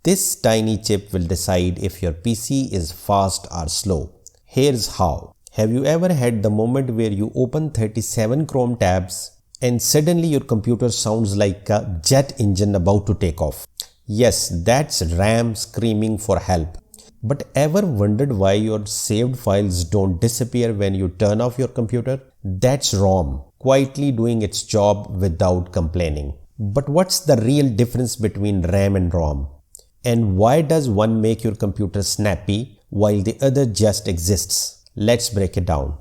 This tiny chip will decide if your PC is fast or slow. Here's how. Have you ever had the moment where you open 37 Chrome tabs and suddenly your computer sounds like a jet engine about to take off? Yes, that's RAM screaming for help. But ever wondered why your saved files don't disappear when you turn off your computer? That's ROM, quietly doing its job without complaining. But what's the real difference between RAM and ROM? And why does one make your computer snappy while the other just exists? Let's break it down.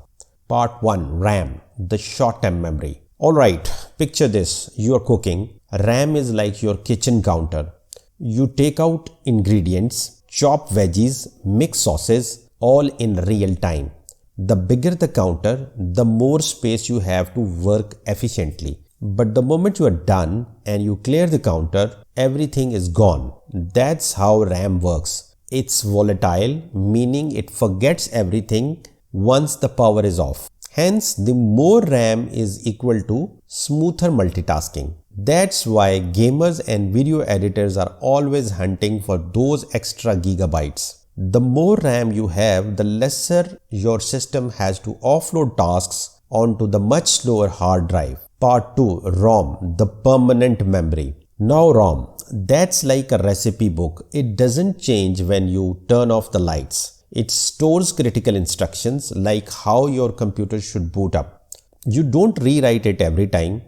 Part 1. RAM, the short-term memory. Alright, picture this. You're cooking. RAM is like your kitchen counter. You take out ingredients, chop veggies, mix sauces, all in real time. The bigger the counter, the more space you have to work efficiently. But the moment you are done and you clear the counter, everything is gone. That's how RAM works. It's volatile, meaning it forgets everything once the power is off. Hence, the more RAM is equal to smoother multitasking. That's why gamers and video editors are always hunting for those extra gigabytes. The more RAM you have, the lesser your system has to offload tasks onto the much slower hard drive. Part 2. ROM, the permanent memory. Now ROM, that's like a recipe book. It doesn't change when you turn off the lights. It stores critical instructions like how your computer should boot up. You don't rewrite it every time.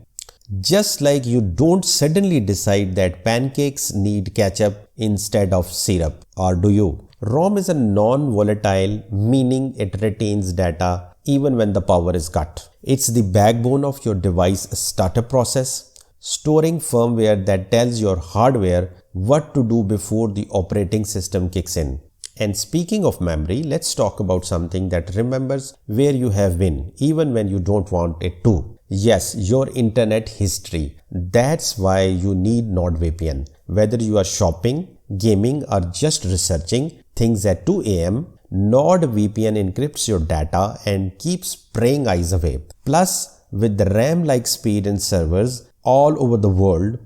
Just like you don't suddenly decide that pancakes need ketchup instead of syrup, or do you? ROM is a non-volatile, meaning it retains data even when the power is cut. It's the backbone of your device startup process, storing firmware that tells your hardware what to do before the operating system kicks in. And speaking of memory, let's talk about something that remembers where you have been, even when you don't want it to. Yes, your internet history. That's why you need NordVPN. Whether you are shopping, gaming, or just researching things at 2 a.m., NordVPN encrypts your data and keeps praying eyes away. Plus, with the RAM-like speed in servers all over the world,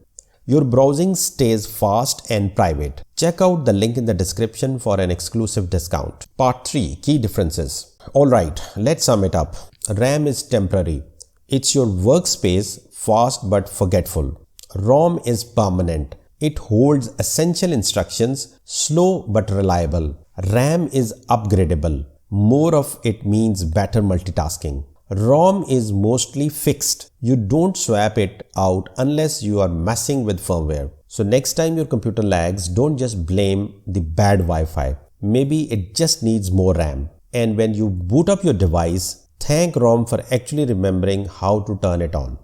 your browsing stays fast and private. Check out the link in the description for an exclusive discount. Part 3. Key differences. Alright, let's sum it up. RAM is temporary. It's your workspace, fast but forgetful. ROM is permanent. It holds essential instructions, slow but reliable. RAM is upgradable. More of it means better multitasking. ROM is mostly fixed. You don't swap it out unless you are messing with firmware. So next time your computer lags, don't just blame the bad Wi-Fi. Maybe it just needs more RAM. And when you boot up your device, thank ROM for actually remembering how to turn it on.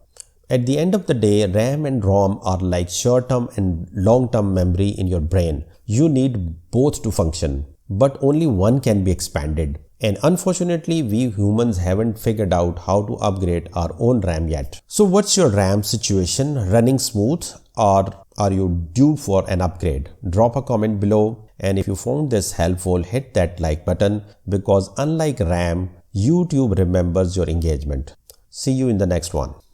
At the end of the day, RAM and ROM are like short-term and long-term memory in your brain. You need both to function, but only one can be expanded. And unfortunately, we humans haven't figured out how to upgrade our own RAM yet. So what's your RAM situation? Running smooth, or are you due for an upgrade? Drop a comment below, and if you found this helpful, hit that like button, because unlike RAM, YouTube remembers your engagement. See you in the next one.